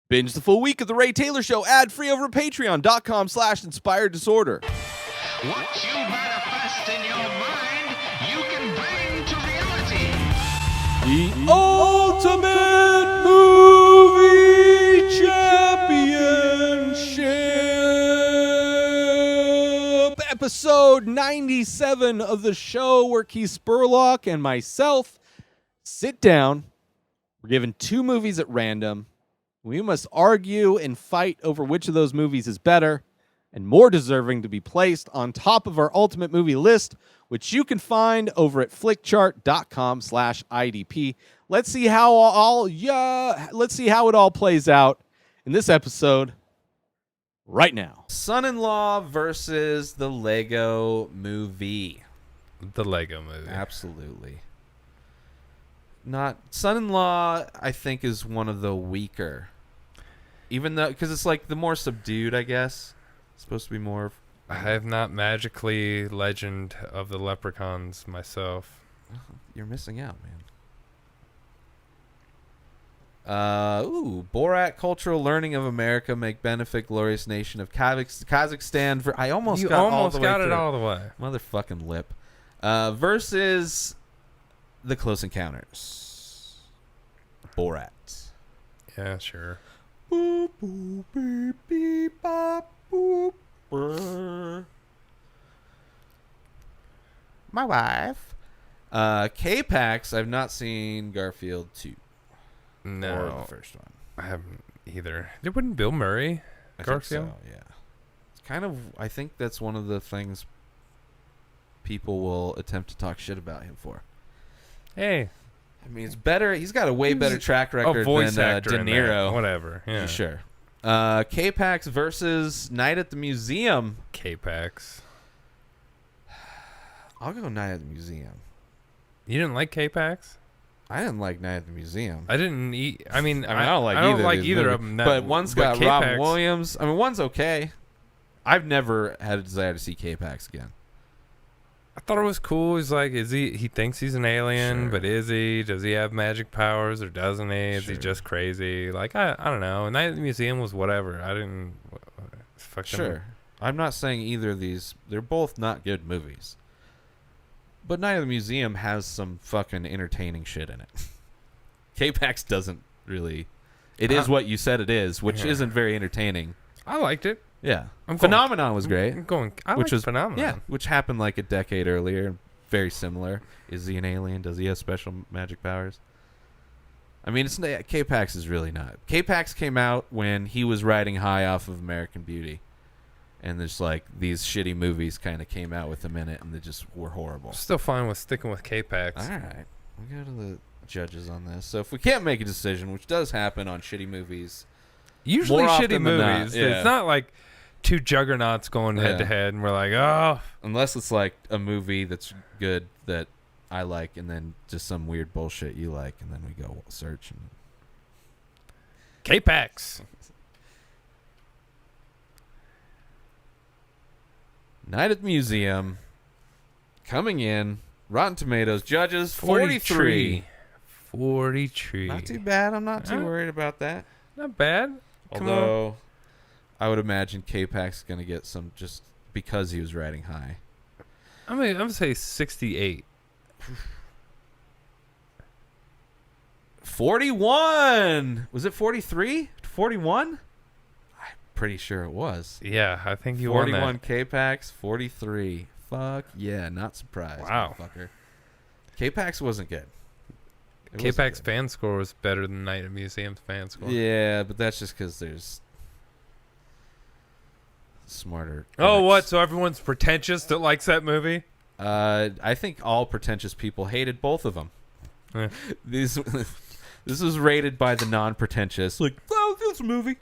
Binge the full week of The Ray Taylor Show ad-free over at patreon.com/inspireddisorder. What you manifest in your mind, you can bring to reality. The Ultimate Movie Championship! Episode 97 of the show where Keith Spurlock and myself sit down. We're given two movies at random. We must argue and fight over which of those movies is better and more deserving to be placed on top of our ultimate movie list, which you can find over at flickchart.com/IDP. Let's see how it all plays out in this episode right now. Son-in-Law versus the Lego Movie. The Lego Movie. Absolutely. Not Son-in-Law, I think, is one of the weaker. Even though, because it's like the more subdued, I guess. It's supposed to be more. I have not magically Legend of the Leprechauns myself. You're missing out, man. Borat Cultural Learning of America Make Benefit Glorious Nation of Kazakhstan. I almost You got almost all the way got it through. all the way. Motherfucking lip. Versus The Close Encounters. Borat. Yeah, sure. Boop, boop, beep, beep, bop, boop, brr. My wife. K-Pax, I've not seen Garfield 2. No, Or the first one. I haven't either. There wasn't Bill Murray. I Garfield? think so, yeah. It's kind of, I think that's one of the things people will attempt to talk shit about him for. Hey, I mean, it's better. He's got a way better track record voice than actor De in that. Niro. Whatever. Yeah. Sure. K-Pax versus Night at the Museum. K-Pax. I'll go Night at the Museum. You didn't like K-Pax? I didn't like Night at the Museum. I didn't eat. I mean, I don't like either of them. But one's got Robin K-Pax, Williams. I mean, one's okay. I've never had a desire to see K-Pax again. I thought it was cool. He's like, he thinks he's an alien, Sure. but is he? Does he have magic powers or doesn't he? Is he Sure. just crazy? Like, I don't know. Night at the Museum was whatever. I didn't. Fuck them. Sure. I'm not saying either of these. They're both not good movies. But Night at the Museum has some fucking entertaining shit in it. K-Pax doesn't really. It is what you said it is, which Yeah. isn't very entertaining. I liked it. Yeah. I'm going- Phenomenon was great. I'm going. I Which which was was phenomenal. Yeah, which happened like a decade earlier. Very similar. Is he an alien? Does he have special magic powers? I mean, it's K-Pax is really not. K-Pax came out when he was riding high off of American Beauty. And there's like these shitty movies kind of came out with him in it, and they just were horrible. I'm still fine with sticking with K-Pax. All right, we go to the judges on this. So if we can't make a decision, which does happen on shitty movies, Usually more shitty often than not, movies. yeah. It's not like two juggernauts going head to head, and we're like, oh, unless it's like a movie that's good that I like, and then just some weird bullshit you like, and then we go search. And K-Pax. Night at the Museum, coming in, Rotten Tomatoes, judges 43. 43. Not too bad. I'm not too worried about that. Not bad. Come on. Although, I would imagine K-Pax is going to get some just because he was riding high. I'm gonna say 68. 41. Was it 43? 41? I'm pretty sure it was. Yeah, I think you won 41 that. K-Pax, 43. Fuck yeah, not surprised. Wow. Motherfucker. K-Pax wasn't good. It wasn't K-Pax good. fan score was better than Night at Museum's fan score. Yeah, but that's just because there's smarter. Oh, what? critics. So everyone's pretentious that likes that movie? I think all pretentious people hated both of them. Yeah. This was rated by the non-pretentious. Like, oh, it's a movie.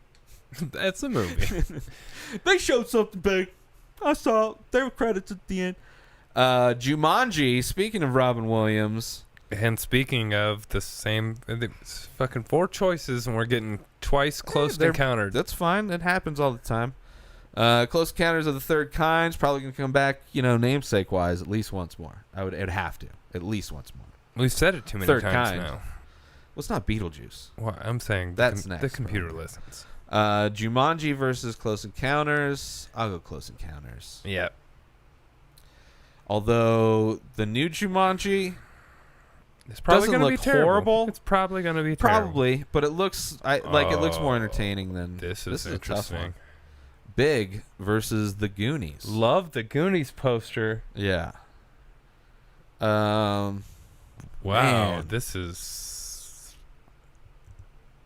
That's a movie. They showed something big. I saw it. There were credits at the end. Jumanji, speaking of Robin Williams. And speaking of the same, it's fucking 4 choices, and we're getting twice close they're- encountered. That's fine. It happens all the time. Close Encounters of the Third Kind's probably going to come back, namesake-wise, at least once more. It would have to. At least once more. We've said it too many Third times Kind. now. Well, it's not Beetlejuice. Well, I'm saying That's the next, computer probably. listens. Jumanji versus Close Encounters. I'll go Close Encounters. Yeah. Although the new Jumanji It's probably doesn't going to be look terrible. horrible. It's probably going to be terrible. Probably, but it looks it looks more entertaining than This is a tough one. interesting. Big versus the Goonies. Love the Goonies poster. Yeah. Wow, Man. this is...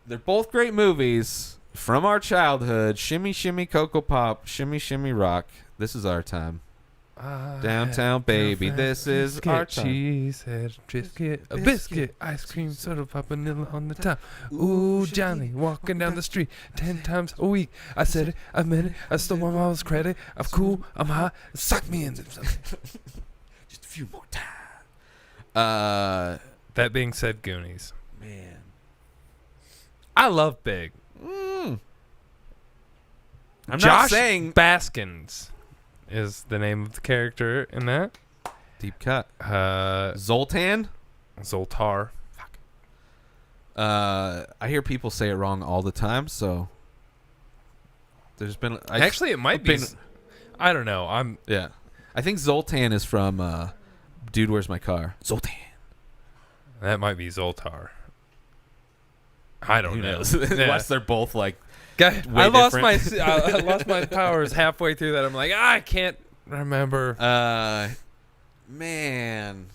They're both great movies from our childhood. Shimmy, shimmy, Cocoa Pop. Shimmy, shimmy, rock. This is our time. Downtown, baby. This is our time. Cheese, head, a biscuit, ice cream, soda pop, vanilla on the top. Ooh, Johnny, walking down the street 10 times a week. I said it, I meant it, I stole my mom's credit. I'm cool, I'm hot, suck me in. Just a few more times. That being said, Goonies. Man. I love Big. I'm Josh not saying Baskins is the name of the character in that. deep cut. Uh, Zoltan. Zoltar. I hear people say it wrong all the time, so there's been Actually, it might be. I don't know. Yeah. I think Zoltan is from Dude, Where's My Car? Zoltan. That might be Zoltar. I don't Who know. knows? Yeah. Unless they're both like God, way I lost different. I lost my powers halfway through that. I'm like, I can't remember. Man.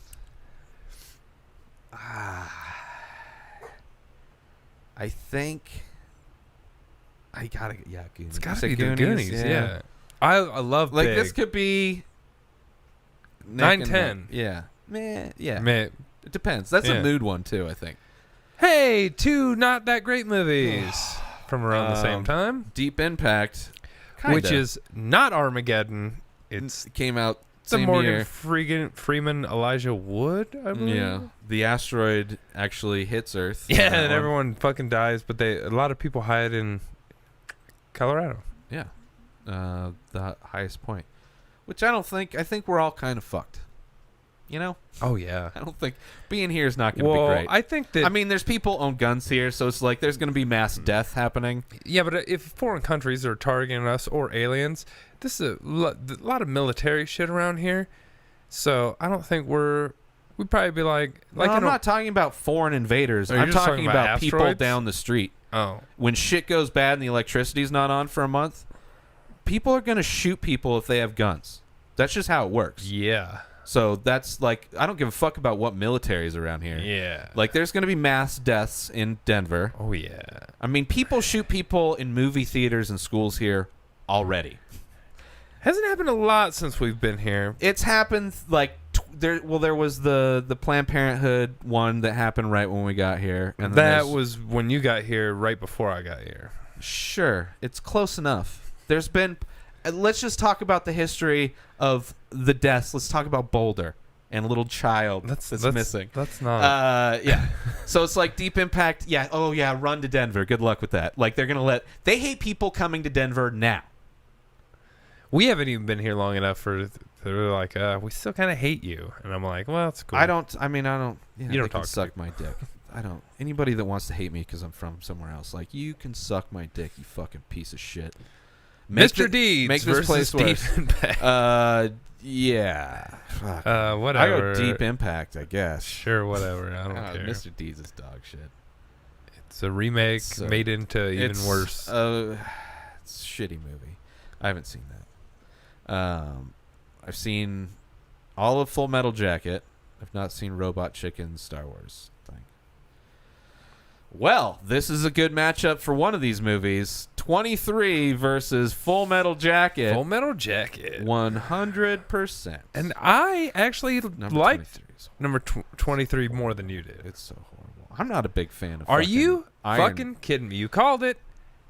I think I gotta Goonies. It's gotta You be said the Goonies. Yeah. I love Like Big. this could be 9-10. Yeah. Man, yeah. Man. It depends. That's Yeah. a mood one too, I think. Hey, 2 not that great movies from around the same time, Deep Impact, which is not Armageddon. It's it came out the same Morgan year. Freeman Elijah Wood, I believe. Yeah, the asteroid actually hits Earth. Yeah, That and one. everyone fucking dies, but a lot of people hide in Colorado. Yeah, the highest point, which I think we're all kind of fucked. You know, Oh yeah. I don't think being here is not going to Well, be great. I think that I mean, there's people own guns here, so it's like there's going to be mass death happening. yeah, but if foreign countries are targeting us or aliens, this is a lot of military shit around here. So I don't think we'd probably be like No, I'm not talking about foreign invaders. Oh, you're I'm just talking talking about about people asteroids? down the street. Oh. When shit goes bad and the electricity's not on for a month, people are going to shoot people if they have guns. That's just how it works. Yeah. So that's like, I don't give a fuck about what military is around here. Yeah. Like, there's going to be mass deaths in Denver. Oh yeah. I mean, people shoot people in movie theaters and schools here already. Hasn't happened a lot since we've been here. It's happened like there was the Planned Parenthood one that happened right when we got here, and then That there's- was when you got here, right before I got here. sure, it's close enough. There's been let's just talk about the history of the deaths. Let's talk about Boulder and a little child that's missing. That's not. Yeah. So it's like Deep Impact. Yeah. Oh yeah. Run to Denver. Good luck with that. Like they're gonna they hate people coming to Denver now. We haven't even been here long enough they're like, we still kind of hate you. And I'm like, well, it's cool. I don't. Yeah, You don't they can talk to suck my dick. I don't. Anybody that wants to hate me because I'm from somewhere else, like you can suck my dick, you fucking piece of shit. Mr. Deeds make this versus place worse. Deep Impact. Yeah. Fuck. Whatever. I go Deep Impact, I guess. Sure, whatever. I don't care. Mr. Deeds is dog shit. It's a remake So, made into even it's, worse. It's a shitty movie. I haven't seen that. I've seen all of Full Metal Jacket. I've not seen Robot Chicken's Star Wars thing. Well, this is a good matchup for one of these movies. 23 versus Full Metal Jacket. Full Metal Jacket. 100%. And I actually Number liked 23 is number 23 more than you did. It's so horrible. I'm not a big fan of Are fucking you Iron- fucking kidding me? You called it.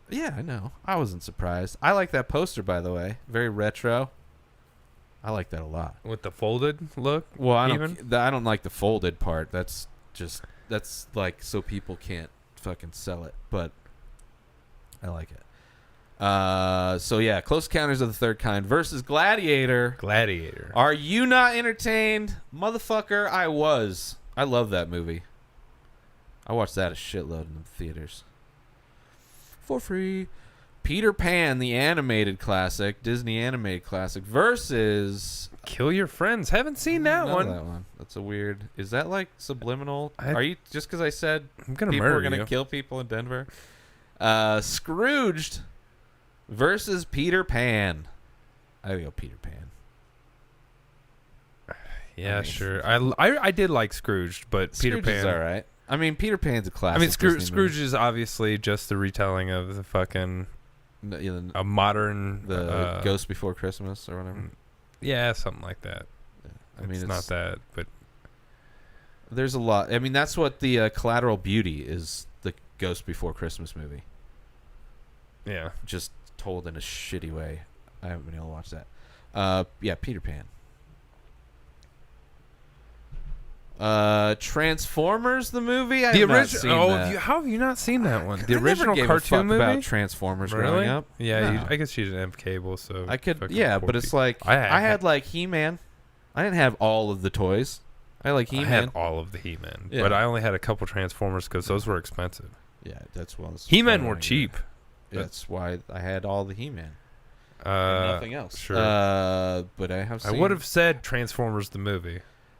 Yeah, I know. I wasn't surprised. I like that poster, by the way. Very retro. I like that a lot. With the folded look? Well, I even? don't like the folded part. That's like so people can't fucking sell it. But I like it. So yeah, Close Encounters of the Third Kind versus Gladiator. Gladiator. Are you not entertained, motherfucker? I was. I love that movie. I watched that a shitload in the theaters. For free. Peter Pan, the animated classic, Disney animated classic, versus... Kill Your Friends. Haven't seen that None one. of that one. That's a weird... Is that like subliminal? I- Are you... Just because I said I'm gonna people murder are going to you. kill people in Denver? Scrooged versus Peter Pan. I would go Peter Pan. Yeah, I mean- sure. I did like Scrooge, but Peter Scrooge is Pan. all right. I mean, Peter Pan's a classic. I mean, Disney Scrooge movie. is obviously just the retelling of the fucking a modern the Ghost Before Christmas or whatever. Yeah, something like that. I mean, it's not that, but there's a lot. I mean, that's what the Collateral Beauty is. The Ghost Before Christmas movie, yeah. just told in a shitty way. I haven't been able to watch that. Yeah, Peter Pan. Transformers the movie. I The have not original. seen Oh, that. how have you not seen that one? I The never original gave a cartoon fuck movie about Transformers really? growing up. Yeah, No. I guess you didn't have cable, so I could. fucking Yeah, poor but it's people. like I had like He-Man. I didn't have all of the toys. I like I He-Man. had all of the He-Man, Yeah. but I only had a couple Transformers because those were expensive. Yeah, that's well. He-Man were cheap. That's why I had all the He-Man. And Uh, nothing else. sure. But I have. I Seen... would have said Transformers the movie,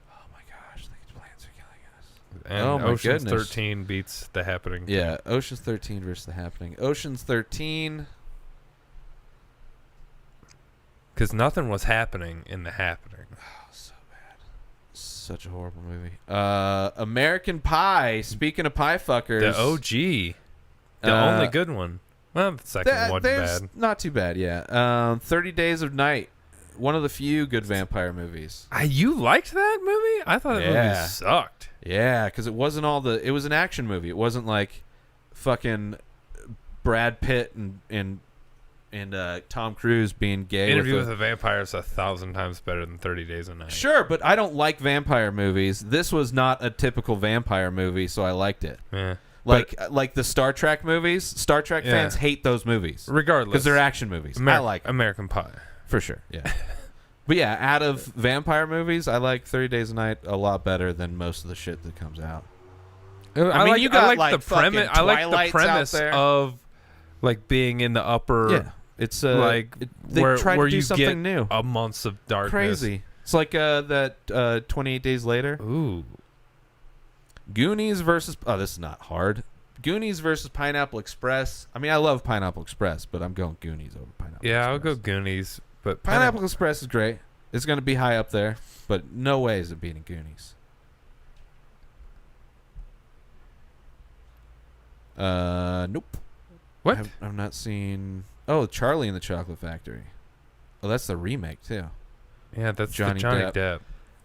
Oh my gosh! The plants are killing us. and Oh my Ocean's goodness. 13 beats The Happening. Yeah, Ocean's 13 versus The Happening. Ocean's 13. Because nothing was happening in The Happening. Oh, so bad. Such a horrible movie. American Pie. Speaking of pie fuckers, The OG, the only good one. Well, the second wasn't there's bad. not too bad. Yeah. 30 Days of Night. One of the few good vampire movies. You liked that movie? I thought that Yeah. movie sucked. Yeah, because it wasn't all the. It was an action movie. It wasn't like fucking Brad Pitt and Tom Cruise being gay. Interview with a a Vampire is 1,000 times better than 30 Days a Night. Sure, but I don't like vampire movies. This was not a typical vampire movie, so I liked it. Yeah. Like the Star Trek movies. Star Trek Yeah. fans hate those movies Regardless. because they're action movies. I like 'em, American Pie. for sure. Yeah. But yeah, out of vampire movies, I like 30 Days a Night a lot better than most of the shit that comes out. I mean, like, you got, I like like, the premise. fucking I like the Twilights out premise there. of like being in the upper. Yeah, it's like they where tried where to do you something get new. a months of darkness. Crazy. It's like that 28 Days Later. Ooh. Goonies versus. Oh, this is not hard. Goonies versus Pineapple Express. I mean, I love Pineapple Express, but I'm going Goonies over Pineapple Yeah, Express. I'll go Goonies, but Pineapple Express is great. It's going to be high up there, but no way is it beating Goonies. Nope. What? I've not seen. Oh, Charlie and the Chocolate Factory. Oh, that's the remake too. Yeah, that's Johnny Johnny Depp.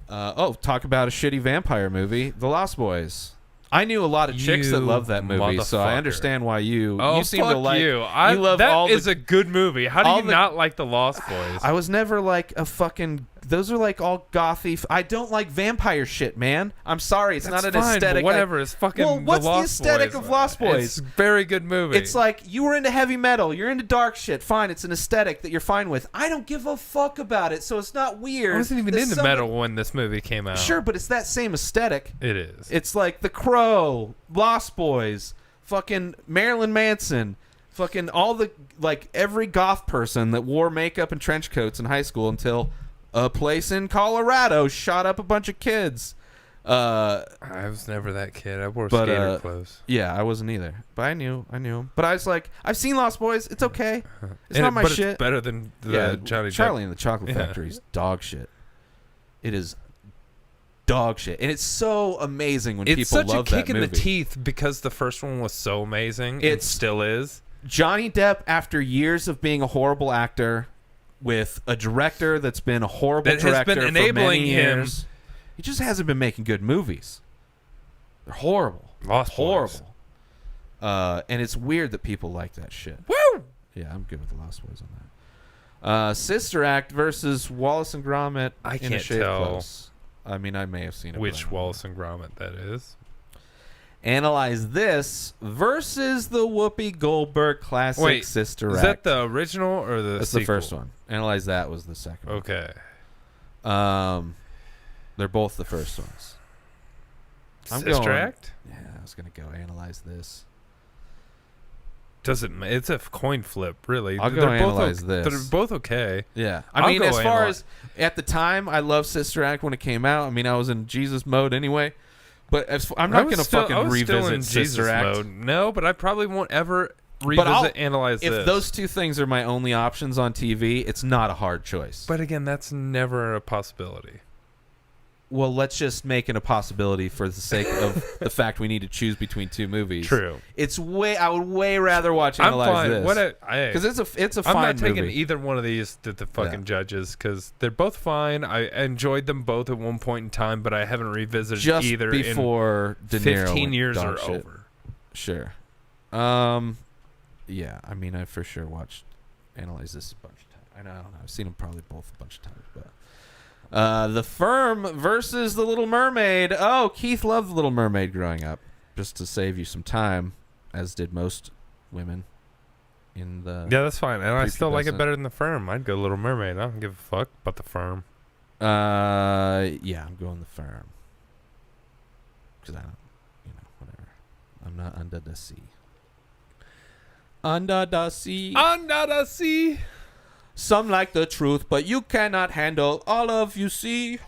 Depp. Talk about a shitty vampire movie, The Lost Boys. I knew a lot of chicks that You love that movie, so I motherfucker. understand why you seem fuck to like. you. you love that all is the, a good movie. How do all you the- not like The Lost Boys? I was never like a fucking. Those are like all gothy. I don't like vampire shit, man. I'm sorry, it's That's not an fine, aesthetic. but whatever. It's fucking. Well, what's the Lost aesthetic Boys. of Lost Boys? It's a very good movie. It's like you were into heavy metal, you're into dark shit. Fine, it's an aesthetic that you're fine with. I don't give a fuck about it, so it's not weird. I wasn't even that into someone- metal when this movie came out. Sure, but it's that same aesthetic. It is. It's like The Crow, Lost Boys, fucking Marilyn Manson, fucking all the like every goth person that wore makeup and trench coats in high school until a place in Colorado shot up a bunch of kids. I was never that kid. I wore But, skater clothes. Yeah, I wasn't either, but I knew him. But I was like, I've seen Lost Boys. It's okay. It's And not my but shit. It's better than the Johnny Charlie Depp. and the Chocolate Yeah. Factory is dog shit. It is dog shit, and it's so amazing when It's people such a love kick that in movie. the teeth because the first one was so amazing. It It still is. Johnny Depp, after years of being a horrible actor, with a director that's been a horrible That has director been for enabling many him. years, he just hasn't been making good movies. They're horrible. Lost Boys. Horrible. And it's weird that people like that shit. Woo! Yeah, I'm good with the Lost Boys on that. Sister Act versus Wallace and Gromit. I in a can't Shade tell Close. I mean, I may have seen it. but I Which don't know. Wallace and Gromit that is. Analyze this versus the Whoopi Goldberg classic Wait, Sister Is Act. that the original or the That's sequel? the first one. Analyze that was the second one. Okay. They're both the first ones. Sister Act? Yeah, I was gonna go analyze this. It's a coin flip, really. I'll go analyze this. They're both okay. Yeah, I'll I mean, go as far as at the time, I loved Sister Act when it came out. I mean, I was in Jesus mode anyway. But I'm not gonna fucking revisit Sister Act. Mode. No, but I probably won't ever analyze this. If those two things are my only options on TV, it's not a hard choice. But again, that's never a possibility. Well, let's just make it a possibility for the sake of the fact we need to choose between two movies. True. I would way rather watch Analyze this. Because it's a fine movie. I'm not taking either one of these to the fucking judges because they're both fine. I enjoyed them both at one point in time, but I haven't revisited just either before in 15 years or over. Sure. Yeah, I mean, I for sure watched Analyze this a bunch of times. I don't know. I've seen them probably both a bunch of times, but... The Firm versus The Little Mermaid. Oh, Keith loved The Little Mermaid growing up. Just to save you some time, as did most women in the... Yeah, that's fine. And I still like it better than The Firm. I'd go Little Mermaid. I don't give a fuck about The Firm. Yeah, I'm going The Firm. Because I don't... whatever. I'm not under the sea. Under the sea. Under the sea. Some like the truth, but you cannot handle all of you see.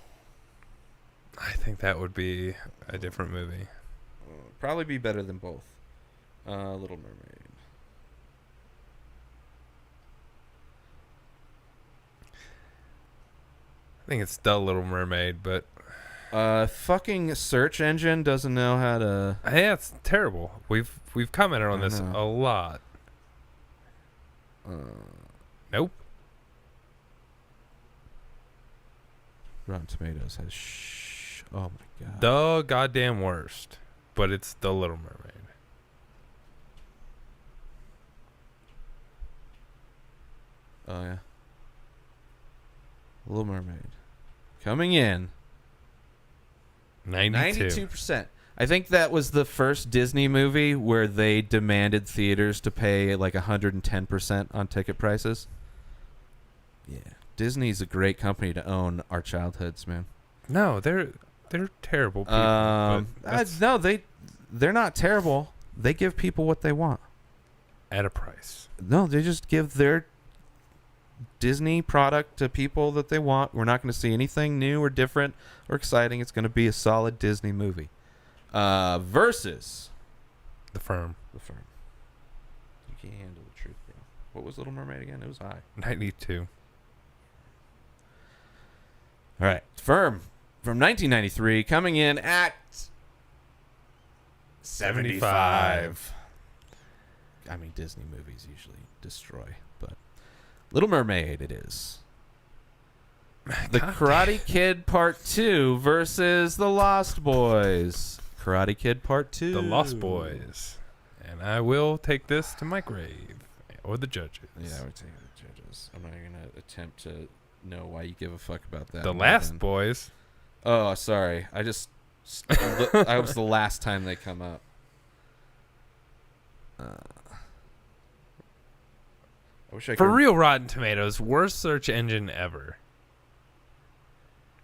I think that would be a different movie. Probably be better than both. Little Mermaid. I think it's The Little Mermaid, but... fucking search engine doesn't know how to... Yeah, it's terrible. We've commented on this a lot. Nope. Rotten Tomatoes has oh my god. The goddamn worst. But it's The Little Mermaid. Oh yeah. Little Mermaid. Coming in 92%. I think that was the first Disney movie where they demanded theaters to pay like 110% on ticket prices. Yeah. Disney's a great company to own our childhoods, man. No, they're terrible people. No, they're not terrible. They give people what they want at a price. No, they just give their Disney product to people that they want. We're not going to see anything new or different or exciting. It's going to be a solid Disney movie. Versus The Firm. The Firm. You can't handle the truth, bro. What was Little Mermaid again? It was high. 92. All right. Firm from 1993 coming in at 75. I mean, Disney movies usually destroy, but Little Mermaid it is. The Karate Kid Part 2 versus The Lost Boys. Karate Kid Part 2. The Lost Boys. And I will take this to my grave. Or the judges. Yeah, I would take the judges. I'm not going to attempt to know why you give a fuck about that. The Last Boys. Oh, sorry. I was the last time they come up. I wish I For could... real, Rotten Tomatoes, worst search engine ever.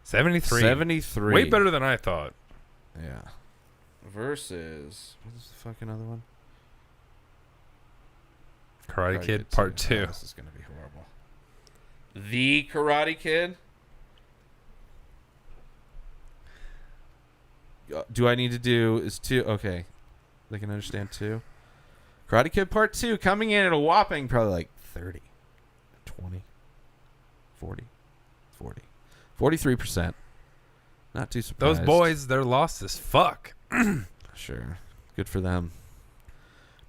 73. 73. Way better than I thought. Yeah. Versus... What is the fucking other one? Karate Kid Part 2. Oh, this is going to be horrible. The Karate Kid? Do I need to do... Is 2... Okay. They can understand 2. Karate Kid Part 2 coming in at a whopping probably like 30, 20, 40, 40. 43%. Not too surprised. Those boys, they're lost as fuck. Sure. Good for them.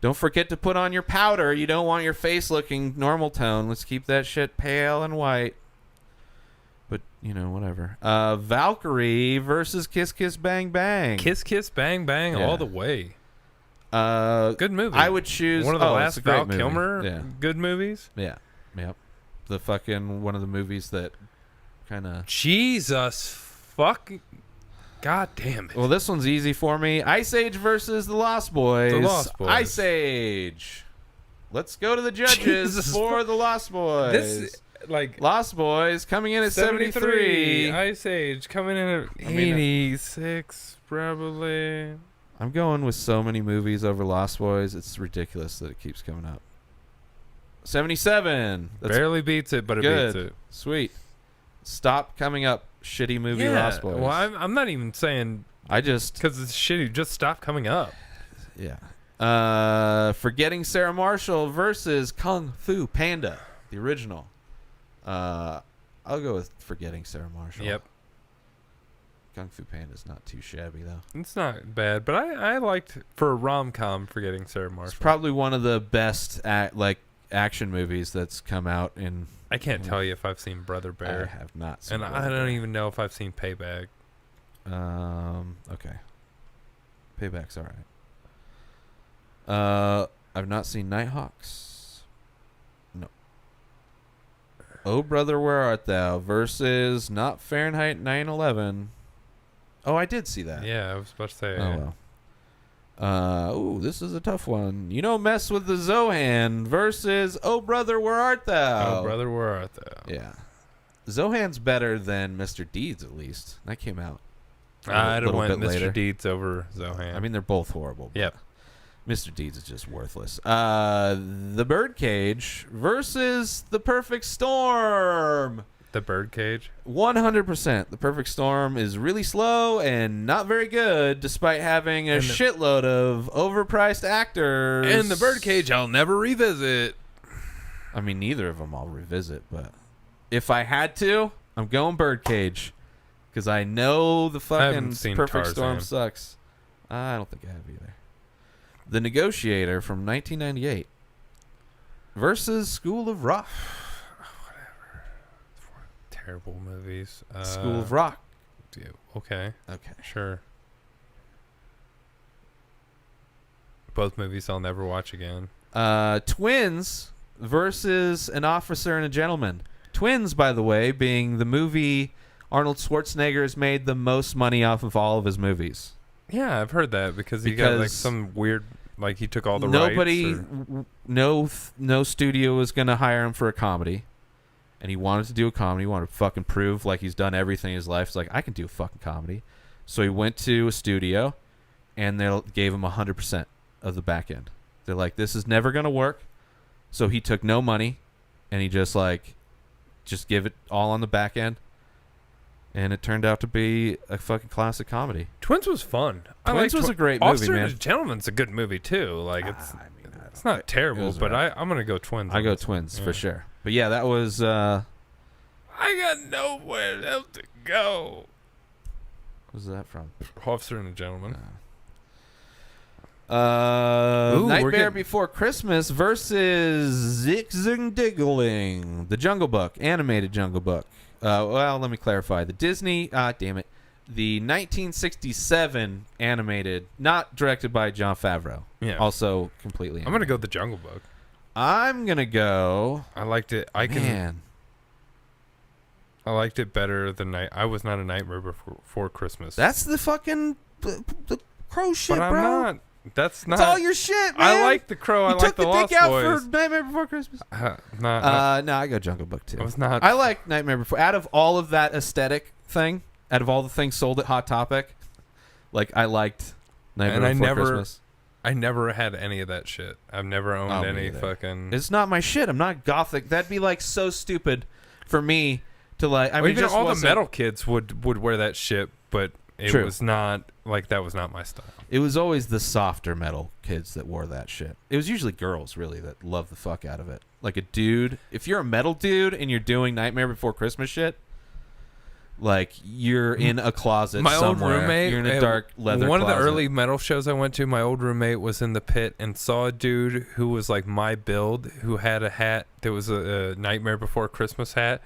Don't forget to put on your powder. You don't want your face looking normal tone. Let's keep that shit pale and white. But, whatever. Valkyrie versus Kiss Kiss Bang Bang. Kiss Kiss Bang Bang all the way. Good movie. I would choose one of the last Val Kilmer good movies. Yeah. Yep. The fucking one of the movies that kind of... Jesus fucking... God damn it. Well, this one's easy for me. Ice Age versus The Lost Boys. The Lost Boys. Ice Age. Let's go to the judges for The Lost Boys. like Lost Boys coming in at 73. Ice Age coming in at 86, probably. I'm going with so many movies over Lost Boys. It's ridiculous that it keeps coming up. 77. That's Barely beats it, but it good. beats it. Sweet. Stop coming up, shitty movie Lost Boys. Well, I'm not even saying I just because it's shitty. Just stop coming up. yeah. Forgetting Sarah Marshall versus Kung Fu Panda, the original. I'll go with Forgetting Sarah Marshall. Yep. Kung Fu Panda's not too shabby though. It's not bad, but I liked for a rom-com Forgetting Sarah Marshall. It's probably one of the best action movies that's come out in. I can't tell you if I've seen Brother Bear. I have not seen And Brother I don't Bear. even know if I've seen Payback. Okay. Payback's all right. I've not seen Nighthawks. No. Oh Brother, Where Art Thou versus not Fahrenheit 9/11. Oh, I did see that. Yeah, I was about to say. Oh well. Ooh, this is a tough one. You don't mess with the Zohan versus Oh Brother, Where Art Thou? Oh, Brother, Where Art Thou? Yeah. Zohan's better than Mr. Deeds, at least. That came out. I'd have went bit Mr. later. Deeds over Zohan. I mean, they're both horrible. Yep. Mr. Deeds is just worthless. The Birdcage versus The Perfect Storm. The Birdcage. 100%. The Perfect Storm is really slow and not very good, despite having a shitload of overpriced actors. And The Birdcage I'll never revisit. I mean, neither of them I'll revisit, but if I had to, I'm going Birdcage. Because I know the fucking Perfect Tarzan. Storm sucks. I don't think I have either. The Negotiator from 1998 versus School of Rock. Terrible movies. School of Rock. Okay. Okay. Sure. Both movies I'll never watch again. Twins versus An Officer and a Gentleman. Twins, by the way, being the movie Arnold Schwarzenegger has made the most money off of all of his movies. Yeah, I've heard that because he got like some weird, like he took all the nobody, rights. No studio was going to hire him for a comedy. And he wanted to do a comedy. He wanted to fucking prove like he's done everything in his life. He's like, I can do a fucking comedy. So he went to a studio, and they gave him 100% of the back end. They're like, this is never going to work. So he took no money, and he just give it all on the back end. And it turned out to be a fucking classic comedy. Twins was fun. Twins was a great movie, Officer man. and a Gentleman's a good movie too. Like it's not terrible, but I'm gonna go Twins. I go Twins for sure. But yeah, that was. I got nowhere else to go. What was that from? Officer and a Gentleman. Nightmare Before Christmas versus Zig-Zing-Diggling, the Jungle Book, animated Jungle Book. Well, let me clarify. The Disney, the 1967 animated, not directed by Jon Favreau. Yeah. Also completely animated. I'm gonna go The Jungle Book. I'm gonna go. I liked it. I liked it better than I was not a Nightmare Before Christmas. That's the fucking the Crow shit, but I'm bro. not. That's not. It's all your shit, man. I like The Crow. I like The Lost Boys. You took the dick out Boys. for Nightmare Before Christmas. No, I go Jungle Book too. I was not. I like Nightmare Before. Out of all of that aesthetic thing, out of all the things sold at Hot Topic, like I liked Nightmare Before Christmas. I never had any of that shit. I've never owned me any either. fucking. It's not my shit. I'm not gothic. That'd be like so stupid for me to like. I mean, even just all the wasn't- metal kids would wear that shit, but it True. was not like that was not my style. It was always the softer metal kids that wore that shit. It was usually girls, really, that loved the fuck out of it. Like a dude, if you're a metal dude and you're doing Nightmare Before Christmas shit, like you're in a closet My old somewhere. roommate, You're in a dark leather one closet. of the early metal shows I went to, my old roommate was in the pit and saw a dude who was like my build, who had a hat that was a Nightmare Before Christmas hat,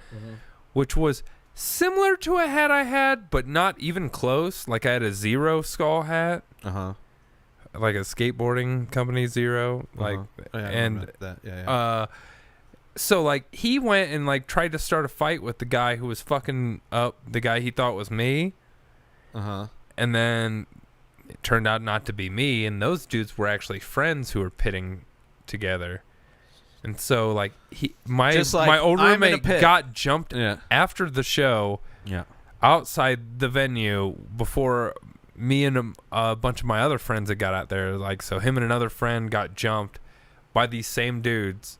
which was similar to a hat I had, but not even close. Like I had a Zero skull hat. Like a skateboarding company Zero, like, Oh, yeah, I and remember that. Yeah. so like he went and like tried to start a fight with the guy who was fucking up the guy he thought was me, and then it turned out not to be me, and those dudes were actually friends who were pitting together. And so like my old I'm in a roommate pit. got jumped Yeah. after the show Yeah. outside the venue before me and a bunch of my other friends that got out there. Like, so him and another friend got jumped by these same dudes.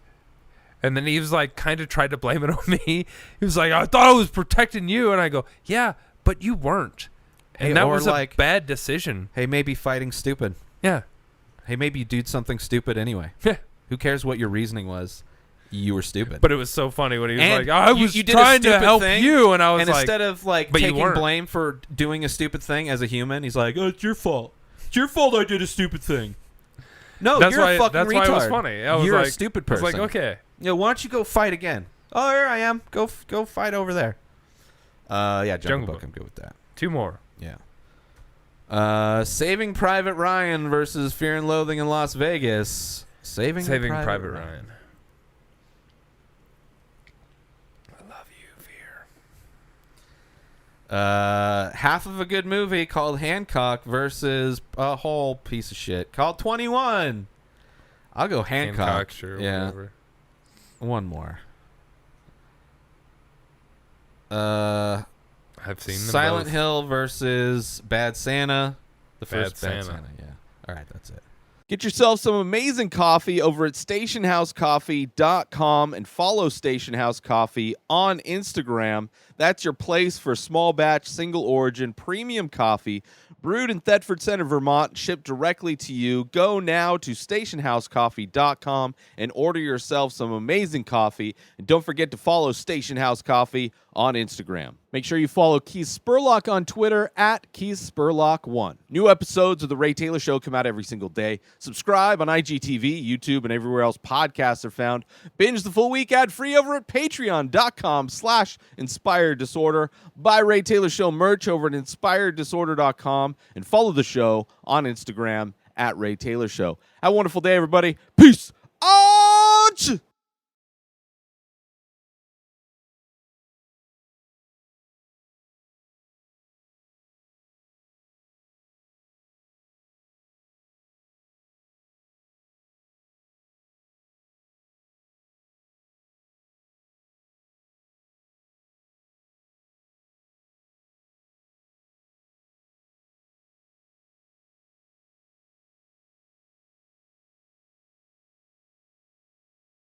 And then he was like, kind of tried to blame it on me. He was like, I thought I was protecting you. And I go, yeah, but you weren't. And Hey, that or was like- a bad decision. Hey, maybe fighting stupid. Yeah. Hey, maybe you did something stupid anyway. Yeah. Who cares what your reasoning was? You were stupid. But it was so funny when he was And like, I was you did a trying to stupid help thing, you. And I was and like, instead of like but you taking weren't. blame for doing a stupid thing as a human, he's like, "Oh, it's your fault. It's your fault. I did a stupid thing." No, that's you're why, a fucking that's retard. why it was funny. I was You're like, a stupid I was person. like, okay. Yeah, why don't you go fight again? Oh, here I am. Go fight over there. Yeah, Jungle Book. I'm good with that. 2 more. Yeah. Saving Private Ryan versus Fear and Loathing in Las Vegas. Saving Private Ryan. I love you, Fear. Half of a good movie called Hancock versus a whole piece of shit called 21. I'll go Hancock. Sure, yeah. whatever. One more. I've seen them Silent both. Hill versus Bad Santa. The Bad first Bad Santa. Santa. Yeah. All right, that's it. Get yourself some amazing coffee over at stationhousecoffee.com and follow Station House Coffee on Instagram. That's your place for small batch, single origin, premium coffee brewed in Thetford Center, Vermont, shipped directly to you. Go now to stationhousecoffee.com and order yourself some amazing coffee. And don't forget to follow Station House Coffee on Instagram. Make sure you follow Keith Spurlock on Twitter at Keith Spurlock1. New episodes of The Ray Taylor Show come out every single day. Subscribe on IGTV, YouTube, and everywhere else podcasts are found. Binge the full week ad-free over at patreon.com/Inspired Disorder. Buy Ray Taylor Show merch over at inspireddisorder.com and follow the show on Instagram at Ray Taylor Show. Have a wonderful day, everybody. Peace out!